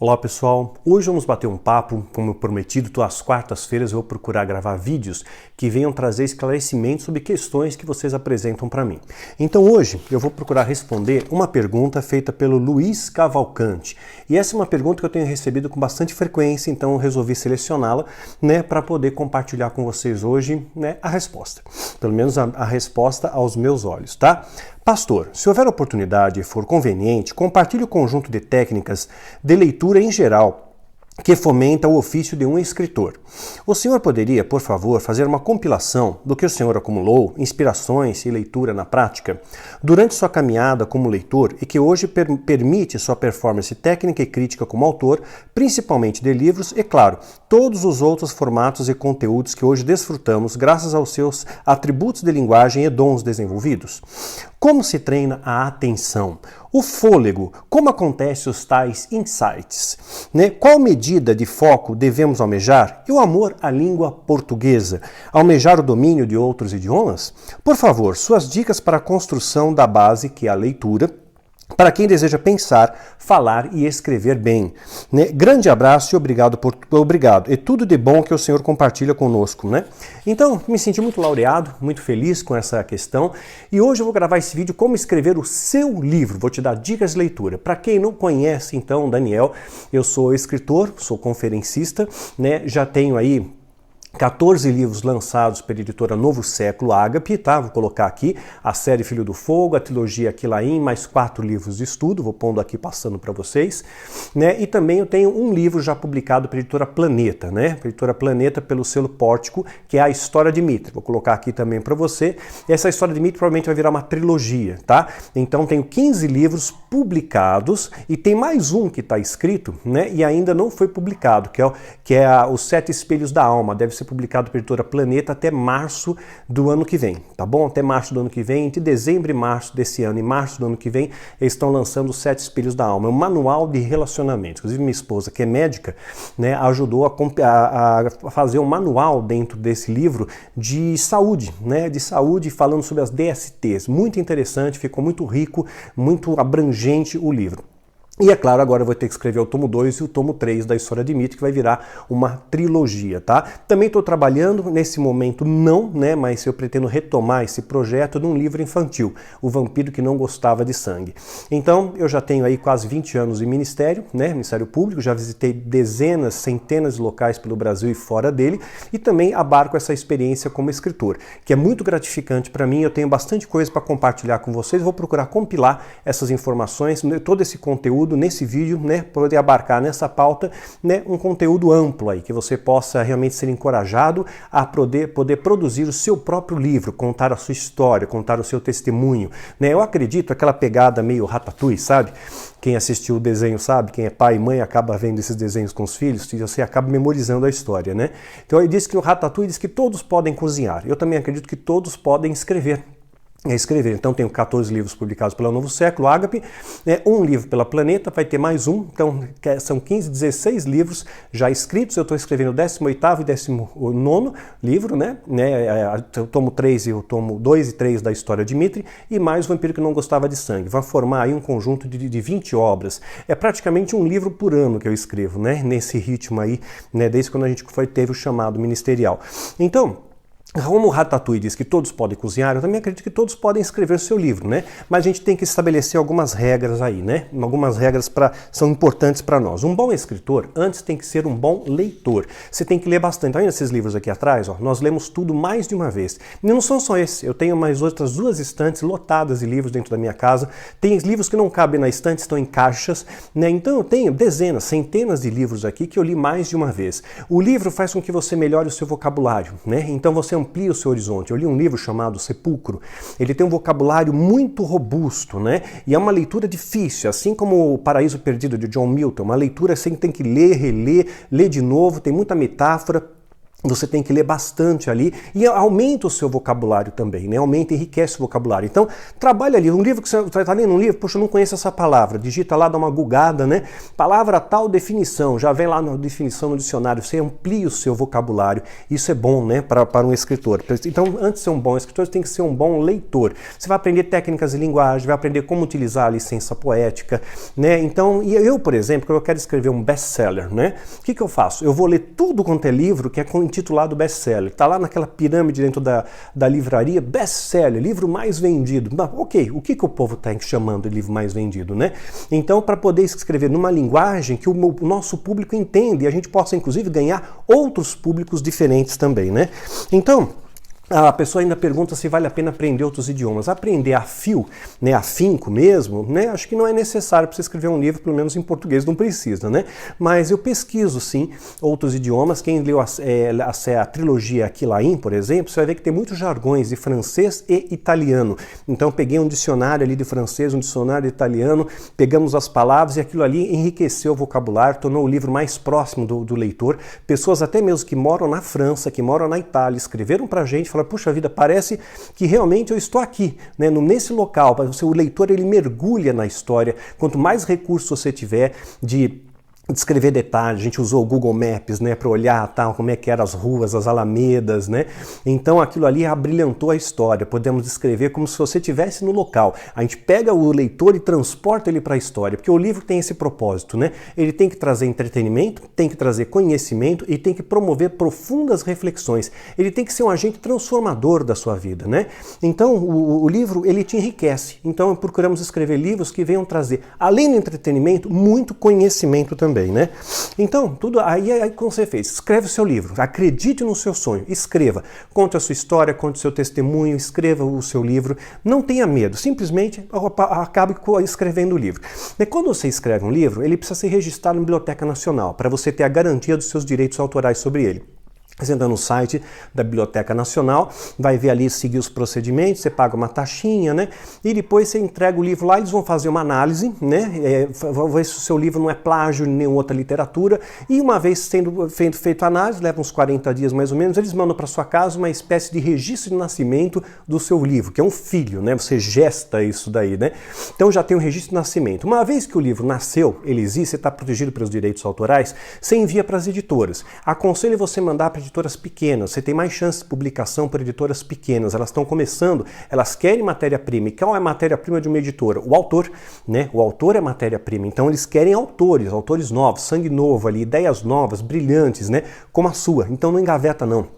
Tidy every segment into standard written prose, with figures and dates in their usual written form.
Olá pessoal, hoje vamos bater um papo, como eu prometido, todas as quartas-feiras eu vou procurar gravar vídeos que venham trazer esclarecimentos sobre questões que vocês apresentam para mim. Então hoje eu vou procurar responder uma pergunta feita pelo Luiz Cavalcante. E essa é uma pergunta que eu tenho recebido com bastante frequência, então eu resolvi selecioná-la, para poder compartilhar com vocês hoje, a resposta. Pelo menos a resposta aos meus olhos, tá? Pastor, se houver oportunidade e for conveniente, compartilhe o conjunto de técnicas de leitura em geral que fomenta o ofício de um escritor. O senhor poderia, por favor, fazer uma compilação do que o senhor acumulou, inspirações e leitura na prática, durante sua caminhada como leitor e que hoje permite sua performance técnica e crítica como autor, principalmente de livros e, claro, todos os outros formatos e conteúdos que hoje desfrutamos graças aos seus atributos de linguagem e dons desenvolvidos? Como se treina a atenção? O fôlego, como acontecem os tais insights? Qual medida de foco devemos almejar? E o amor à língua portuguesa? Almejar o domínio de outros idiomas? Por favor, suas dicas para a construção da base que é a leitura, para quem deseja pensar, falar e escrever bem. Grande abraço e obrigado. E tudo de bom que o Senhor compartilha conosco. Então, me senti muito laureado, muito feliz com essa questão. E hoje eu vou gravar esse vídeo como escrever o seu livro. Vou te dar dicas de leitura. Para quem não conhece, então, Daniel, eu sou escritor, sou conferencista, já tenho aí 14 livros lançados pela editora Novo Século Ágape, tá? Vou colocar aqui a série Filho do Fogo, a trilogia Aquilaim, mais 4 livros de estudo, vou pondo aqui passando para vocês, E também eu tenho um livro já publicado pela editora Planeta, Editora Planeta pelo selo Pórtico, que é a História de Mitra. Vou colocar aqui também para você. Essa História de Mitra provavelmente vai virar uma trilogia, tá? Então tenho 15 livros publicados e tem mais um que está escrito, e ainda não foi publicado, que é Os Sete Espelhos da Alma. Deve ser publicado pela editora Planeta até março do ano que vem, tá bom? Até março do ano que vem, entre dezembro e março desse ano e março do ano que vem, eles estão lançando Os Sete Espelhos da Alma, é um manual de relacionamentos. Inclusive minha esposa, que é médica, ajudou a fazer um manual dentro desse livro de saúde, de saúde, falando sobre as DSTs. Muito interessante, ficou muito rico, muito abrangente o livro. E é claro, agora eu vou ter que escrever o tomo 2 e o tomo 3 da História de Mitra, que vai virar uma trilogia, tá? Também estou trabalhando, nesse momento não, mas eu pretendo retomar esse projeto num livro infantil, O Vampiro que Não Gostava de Sangue. Então, eu já tenho aí quase 20 anos em ministério, Ministério Público, já visitei dezenas, centenas de locais pelo Brasil e fora dele, e também abarco essa experiência como escritor, que é muito gratificante para mim, eu tenho bastante coisa para compartilhar com vocês, vou procurar compilar essas informações, todo esse conteúdo nesse vídeo, para poder abarcar nessa pauta, um conteúdo amplo aí, que você possa realmente ser encorajado a poder produzir o seu próprio livro, contar a sua história, contar o seu testemunho, Eu acredito, aquela pegada meio Ratatouille, sabe? Quem assistiu o desenho sabe, quem é pai e mãe acaba vendo esses desenhos com os filhos e você acaba memorizando a história, Então ele diz que o Ratatouille diz que todos podem cozinhar, eu também acredito que todos podem escrever. Então tenho 14 livros publicados pela Novo Século Ágape, um livro pela Planeta, vai ter mais um, então são 16 livros já escritos, eu estou escrevendo o 18º e 19º livro, o tomo 3 e o tomo 2 e 3 da História de Mitra, e mais O Vampiro que Não Gostava de Sangue, vai formar aí um conjunto de 20 obras, é praticamente um livro por ano que eu escrevo, nesse ritmo aí, desde quando a gente teve o chamado ministerial. Então, como o Ratatouille diz que todos podem cozinhar, eu também acredito que todos podem escrever o seu livro, Mas a gente tem que estabelecer algumas regras aí, Algumas regras são importantes para nós. Um bom escritor, antes tem que ser um bom leitor. Você tem que ler bastante. Tá vendo esses livros aqui atrás? Nós lemos tudo mais de uma vez. E não são só esses, eu tenho mais outras 2 estantes lotadas de livros dentro da minha casa. Tem livros que não cabem na estante, estão em caixas, Então eu tenho dezenas, centenas de livros aqui que eu li mais de uma vez. O livro faz com que você melhore o seu vocabulário, Então você amplia o seu horizonte. Eu li um livro chamado Sepulcro. Ele tem um vocabulário muito robusto, E é uma leitura difícil, assim como O Paraíso Perdido de John Milton. Uma leitura assim que tem que ler, reler, ler de novo, tem muita metáfora. Você tem que ler bastante ali e aumenta o seu vocabulário também, né? Aumenta e enriquece o vocabulário. Então, trabalha ali. Um livro que você está lendo um livro, poxa, eu não conheço essa palavra. Digita lá, dá uma gugada, né? Palavra tal, definição. Já vem lá na definição no dicionário. Você amplia o seu vocabulário. Isso é bom, né? Para um escritor. Então, antes de ser um bom escritor, você tem que ser um bom leitor. Você vai aprender técnicas de linguagem, vai aprender como utilizar a licença poética, né? Então, e eu, por exemplo, quando eu quero escrever um best-seller, né? O que eu faço? Eu vou ler tudo quanto é livro que é intitulado best-seller, está lá naquela pirâmide dentro da livraria, best-seller, livro mais vendido. Mas, ok, o que o povo está chamando de livro mais vendido, né? Então, para poder escrever numa linguagem que o nosso público entenda e a gente possa, inclusive, ganhar outros públicos diferentes também, né? Então, a pessoa ainda pergunta se vale a pena aprender outros idiomas. Aprender a fio, né, afinco mesmo, né, acho que não é necessário para você escrever um livro, pelo menos em português não precisa, né? Mas eu pesquiso, sim, outros idiomas. Quem leu a trilogia Aquilain, por exemplo, você vai ver que tem muitos jargões de francês e italiano. Então peguei um dicionário ali de francês, um dicionário de italiano, pegamos as palavras e aquilo ali enriqueceu o vocabulário, tornou o livro mais próximo do leitor. Pessoas até mesmo que moram na França, que moram na Itália, escreveram pra gente, fala, puxa vida, parece que realmente eu estou aqui, né, nesse local. O leitor, ele mergulha na história. Quanto mais recursos você tiver de descrever detalhes, a gente usou o Google Maps, né, para olhar tal, como é que eram as ruas, as alamedas, né? Então aquilo ali abrilhantou a história. Podemos descrever como se você estivesse no local. A gente pega o leitor e transporta ele para a história, porque o livro tem esse propósito, né? Ele tem que trazer entretenimento, tem que trazer conhecimento e tem que promover profundas reflexões. Ele tem que ser um agente transformador da sua vida, né? Então o livro, ele te enriquece. Então procuramos escrever livros que venham trazer, além do entretenimento, muito conhecimento também. Né? Então, tudo aí como você fez, escreve o seu livro, acredite no seu sonho, escreva, conte a sua história, conte o seu testemunho, escreva o seu livro, não tenha medo, simplesmente acabe escrevendo o livro. E quando você escreve um livro, ele precisa ser registrado na Biblioteca Nacional, para você ter a garantia dos seus direitos autorais sobre ele. Você entra no site da Biblioteca Nacional, vai ver ali, seguir os procedimentos, você paga uma taxinha, né? E depois você entrega o livro lá, eles vão fazer uma análise, né? Vão ver se o seu livro não é plágio em nenhuma outra literatura. E uma vez sendo feito a análise, leva uns 40 dias mais ou menos, eles mandam para sua casa uma espécie de registro de nascimento do seu livro, que é um filho, né? Você gesta isso daí, né? Então já tem um registro de nascimento. Uma vez que o livro nasceu, ele existe, você está protegido pelos direitos autorais, você envia para as editoras. Aconselho você mandar para editoras pequenas, você tem mais chance de publicação por editoras pequenas, elas estão começando, elas querem matéria-prima. E qual é a matéria-prima de uma editora? O autor, né? O autor é matéria-prima, então eles querem autores novos, sangue novo ali, ideias novas, brilhantes, né? Como a sua, então não engaveta não.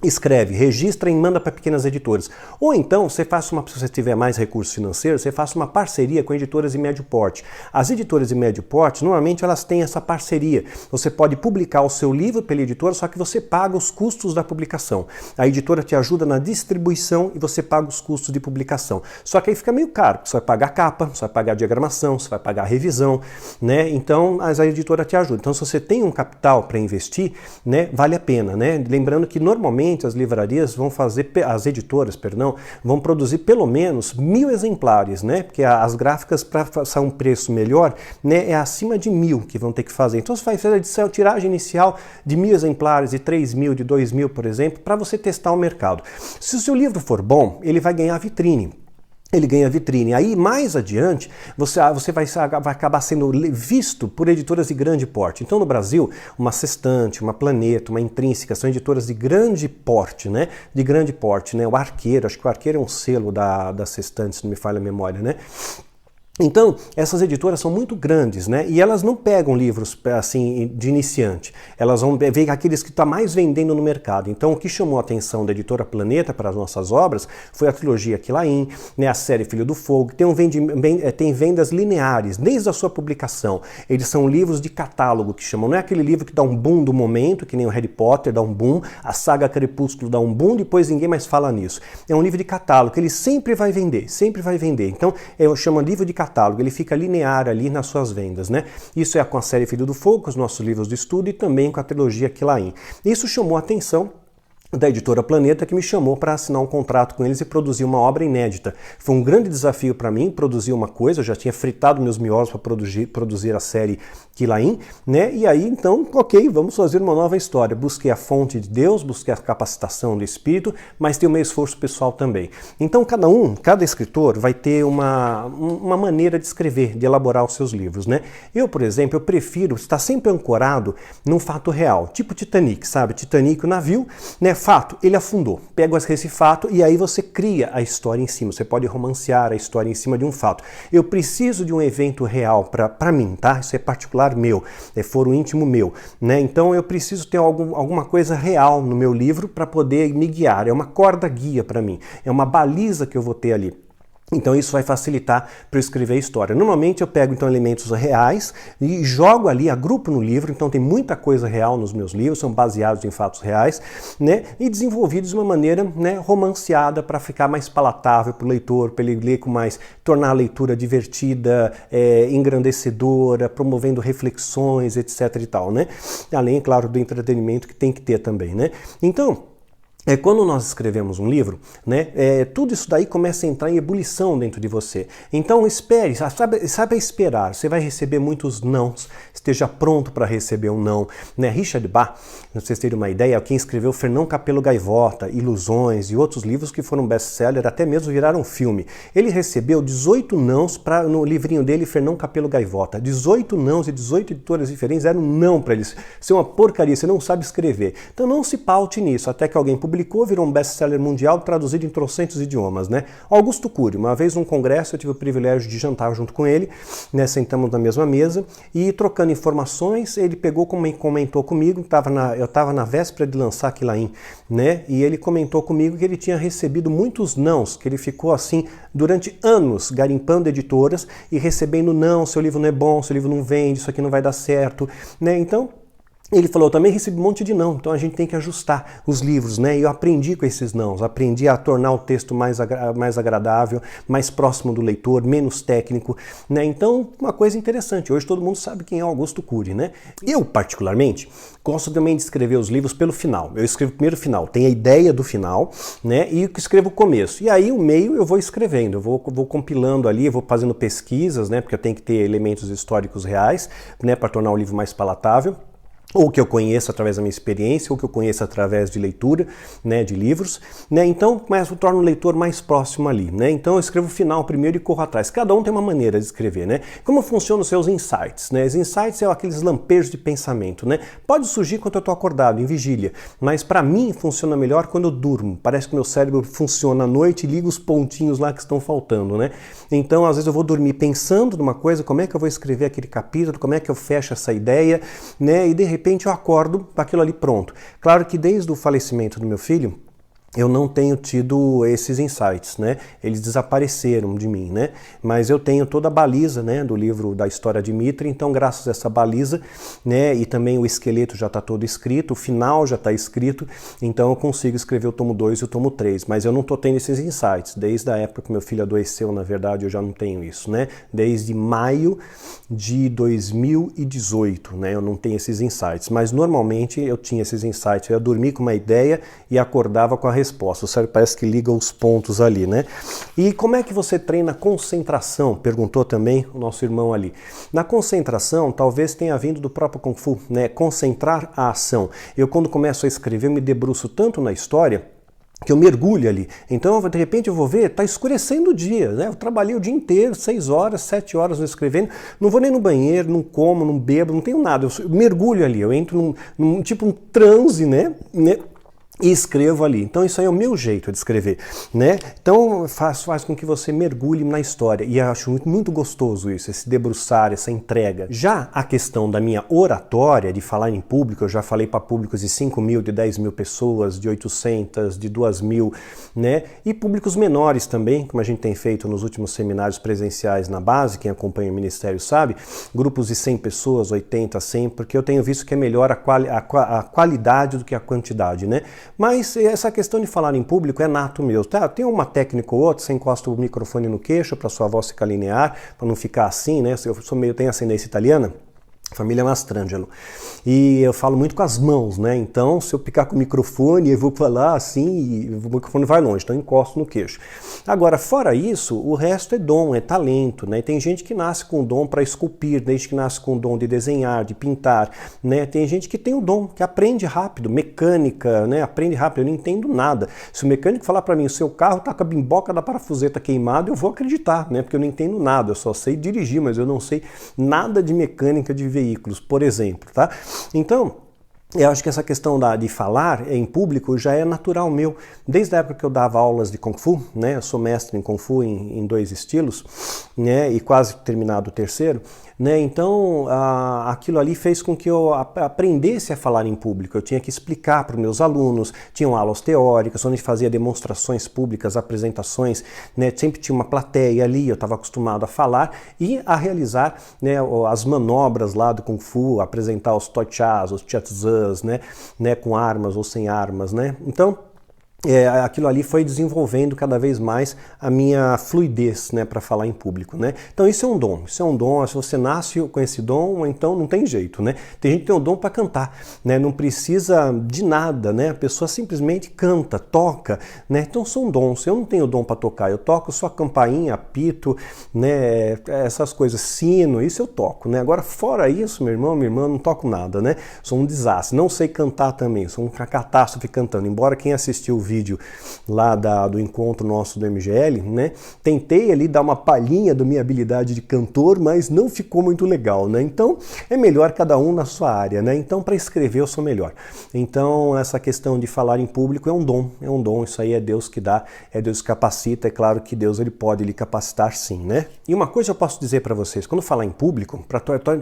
Escreve, registra e manda para pequenas editoras. Ou então, se você tiver mais recursos financeiros, você faça uma parceria com editoras de médio porte. As editoras de médio porte, normalmente elas têm essa parceria. Você pode publicar o seu livro pela editora, só que você paga os custos da publicação. A editora te ajuda na distribuição e você paga os custos de publicação. Só que aí fica meio caro. Você vai pagar a capa, você vai pagar a diagramação, você vai pagar a revisão, né? Então, a editora te ajuda. Então, se você tem um capital para investir, né, vale a pena, né? Lembrando que normalmente as livrarias vão fazer, as editoras, perdão, vão produzir pelo menos 1000 exemplares, né? Porque as gráficas, para passar um preço melhor, né, é acima de 1000 que vão ter que fazer. Então você vai fazer a tiragem inicial de 1000 exemplares, de 3000, de 2000, por exemplo, para você testar o mercado. Se o seu livro for bom, ele vai ganhar vitrine. Ele ganha vitrine. Aí, mais adiante, você vai acabar sendo visto por editoras de grande porte. Então, no Brasil, uma Sextante, uma Planeta, uma Intrínseca, são editoras de grande porte, né? De grande porte, né? O Arqueiro, acho que o Arqueiro é um selo da Sextante, se não me falha a memória, né? Então, essas editoras são muito grandes, né? E elas não pegam livros assim de iniciante. Elas vão ver aqueles que estão mais vendendo no mercado. Então, o que chamou a atenção da editora Planeta para as nossas obras foi a trilogia Aquilain, né? A série Filho do Fogo. Tem vendas lineares desde a sua publicação. Eles são livros de catálogo que chamam. Não é aquele livro que dá um boom do momento, que nem o Harry Potter dá um boom, a saga Crepúsculo dá um boom, depois ninguém mais fala nisso. É um livro de catálogo que ele sempre vai vender, sempre vai vender. Então, eu chamo livro de catálogo, ele fica linear ali nas suas vendas, né? Isso é com a série Filho do Fogo, com os nossos livros de estudo e também com a trilogia Aquilain. Isso chamou a atenção da editora Planeta, que me chamou para assinar um contrato com eles e produzir uma obra inédita. Foi um grande desafio para mim produzir uma coisa, eu já tinha fritado meus miolos para produzir a série Quilain, né? E aí então, ok, vamos fazer uma nova história. Busquei a fonte de Deus, busquei a capacitação do Espírito, mas tem o meu esforço pessoal também. Então cada escritor vai ter uma maneira de escrever, de elaborar os seus livros, né? Eu, por exemplo, eu prefiro estar sempre ancorado num fato real, tipo Titanic, sabe? Titanic, o navio, né? Fato, ele afundou. Pega esse fato e aí você cria a história em cima. Você pode romancear a história em cima de um fato. Eu preciso de um evento real para mim, tá? Isso é particular meu, é foro íntimo meu, né? Então eu preciso ter alguma coisa real no meu livro para poder me guiar. É uma corda guia para mim. É uma baliza que eu vou ter ali. Então isso vai facilitar para eu escrever a história. Normalmente eu pego então elementos reais e jogo ali, agrupo no livro, então tem muita coisa real nos meus livros, são baseados em fatos reais, né? E desenvolvidos de uma maneira, né, romanceada para ficar mais palatável para o leitor, para ele ler com mais, tornar a leitura divertida, engrandecedora, promovendo reflexões, etc e tal, né? Além, claro, do entretenimento que tem que ter também, né? Então, quando nós escrevemos um livro, né, tudo isso daí começa a entrar em ebulição dentro de você. Então espere, sabe esperar, você vai receber muitos nãos, esteja pronto para receber um não. Né? Richard Bach, pra vocês terem uma ideia, quem escreveu Fernão Capelo Gaivota, Ilusões e outros livros que foram best-seller, até mesmo viraram filme. Ele recebeu 18 nãos no livrinho dele, Fernão Capelo Gaivota. 18 nãos e 18 editoras diferentes deram não para eles. Isso é uma porcaria, você não sabe escrever. Então não se paute nisso, até que alguém publicou, virou um best-seller mundial, traduzido em trocentos idiomas, né? Augusto Cury, uma vez num congresso, eu tive o privilégio de jantar junto com ele, né? Sentamos na mesma mesa e trocando informações, ele pegou, comentou comigo, eu estava na véspera de lançar Quilain, né? E ele comentou comigo que ele tinha recebido muitos nãos, que ele ficou assim durante anos garimpando editoras e recebendo não, seu livro não é bom, seu livro não vende, isso aqui não vai dar certo, né? Então, ele falou, eu também recebi um monte de não, então a gente tem que ajustar os livros, né? E eu aprendi com esses nãos, aprendi a tornar o texto mais agradável, mais próximo do leitor, menos técnico, né? Então, uma coisa interessante, hoje todo mundo sabe quem é Augusto Cury, né? Eu, particularmente, gosto também de escrever os livros pelo final. Eu escrevo primeiro o final, tem a ideia do final, né? E escrevo o começo. E aí o meio eu vou escrevendo, eu vou compilando ali, eu vou fazendo pesquisas, né? Porque eu tenho que ter elementos históricos reais, né? Para tornar o livro mais palatável. Ou que eu conheço através da minha experiência, ou que eu conheço através de leitura, né, de livros, né? Então eu torno o leitor mais próximo ali, né? Então eu escrevo o final primeiro e corro atrás. Cada um tem uma maneira de escrever, né? Como funcionam os seus insights, né? Os insights são aqueles lampejos de pensamento, né? Pode surgir quando eu estou acordado, em vigília, mas para mim funciona melhor quando eu durmo. Parece que meu cérebro funciona à noite e liga os pontinhos lá que estão faltando, né? Então às vezes eu vou dormir pensando numa coisa, como é que eu vou escrever aquele capítulo, como é que eu fecho essa ideia, né? E de repente eu acordo com aquilo ali pronto. Claro que desde o falecimento do meu filho, eu não tenho tido esses insights, né? Eles desapareceram de mim, né? Mas eu tenho toda a baliza, né, do livro da história de Mitra, então graças a essa baliza, né, e também o esqueleto já está todo escrito, o final já está escrito, então eu consigo escrever o tomo 2 e o tomo 3, mas eu não estou tendo esses insights. Desde a época que meu filho adoeceu, na verdade, eu já não tenho isso, né? Desde maio de 2018, né, eu não tenho esses insights, mas normalmente eu tinha esses insights, eu ia dormir com uma ideia e acordava com a resposta. O cérebro parece que liga os pontos ali, né? E como é que você treina concentração? Perguntou também o nosso irmão ali. Na concentração, talvez tenha vindo do próprio Kung Fu, né? Concentrar a ação. Eu, quando começo a escrever, eu me debruço tanto na história que eu mergulho ali. Então, de repente, eu vou ver, tá escurecendo o dia, né? Eu trabalhei o dia inteiro, 6 horas, 7 horas escrevendo, não vou nem no banheiro, não como, não bebo, não tenho nada. Eu mergulho ali, eu entro num tipo um transe, né? E escrevo ali. Então isso aí é o meu jeito de escrever, né? Então faz com que você mergulhe na história e eu acho muito gostoso isso, esse debruçar, essa entrega. Já a questão da minha oratória, de falar em público, eu já falei para públicos de 5.000, de 10.000 pessoas, de 800, de 2.000, né? E públicos menores também, como a gente tem feito nos últimos seminários presenciais na base, quem acompanha o Ministério sabe, grupos de 100 pessoas, 80, 100, porque eu tenho visto que é melhor a qualidade do que a quantidade, né? Mas essa questão de falar em público é nato meu. Tá? Tem uma técnica ou outra, você encosta o microfone no queixo para sua voz ficar linear, para não ficar assim, né? Eu tenho ascendência italiana. Família Mastrangelo. E eu falo muito com as mãos, né? Então, se eu picar com o microfone, eu vou falar assim e o microfone vai longe, então eu encosto no queixo. Agora, fora isso, o resto é dom, é talento, né? Tem gente que nasce com o dom para esculpir, tem gente que nasce com o dom de desenhar, de pintar, né? Tem gente que tem o dom, que aprende rápido, mecânica, né? Aprende rápido, eu não entendo nada. Se o mecânico falar para mim, o seu carro tá com a bimboca da parafuseta queimada, eu vou acreditar, né? Porque eu não entendo nada, eu só sei dirigir, mas eu não sei nada de mecânica de veículos, por exemplo, tá? Então, eu acho que essa questão de falar em público já é natural meu. Desde a época que eu dava aulas de Kung Fu, né? Eu sou mestre em Kung Fu em 2 estilos, né? E quase terminado o terceiro, né? Então, aquilo ali fez com que eu aprendesse a falar em público. Eu tinha que explicar para os meus alunos, tinham aulas teóricas, onde fazia demonstrações públicas, apresentações, né? Sempre tinha uma plateia ali, eu estava acostumado a falar e a realizar, né, as manobras lá do Kung Fu, apresentar os Toi Chas, os Chiat-Zas, né, com armas ou sem armas, né? Então, aquilo ali foi desenvolvendo cada vez mais a minha fluidez, né, para falar em público, né? Então isso é um dom, se você nasce com esse dom, então não tem jeito, né? Tem gente que tem o dom para cantar, né? Não precisa de nada, né? A pessoa simplesmente canta, toca, né? Então são dons. Eu não tenho dom para tocar, eu toco só campainha, apito, né? Essas coisas, sino, isso eu toco, né? Agora fora isso, meu irmão, minha irmã, não toco nada, né? Sou um desastre, não sei cantar também, sou uma catástrofe cantando, embora quem assistiu o vídeo lá do encontro nosso do MGL, né? Tentei ali dar uma palhinha da minha habilidade de cantor, mas não ficou muito legal, né? Então é melhor cada um na sua área, né? Então para escrever eu sou melhor. Então essa questão de falar em público é um dom, isso aí é Deus que dá, é Deus que capacita, é claro que Deus ele pode lhe capacitar sim, né? E uma coisa eu posso dizer para vocês, quando falar em público,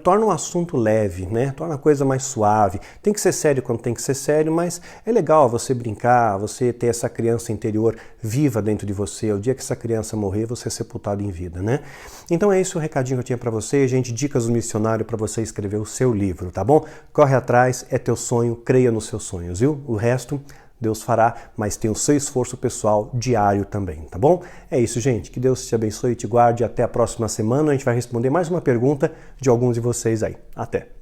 torna um assunto leve, né? Torna a coisa mais suave. Tem que ser sério quando tem que ser sério, mas é legal você brincar, você ter essa criança interior viva dentro de você. O dia que essa criança morrer, você é sepultado em vida, né? Então é esse o recadinho que eu tinha para você, gente. Dicas do missionário para você escrever o seu livro, tá bom? Corre atrás, é teu sonho, creia nos seus sonhos, viu? O resto Deus fará, mas tem o seu esforço pessoal diário também, tá bom? É isso, gente. Que Deus te abençoe e te guarde. Até a próxima semana. A gente vai responder mais uma pergunta de alguns de vocês aí. Até!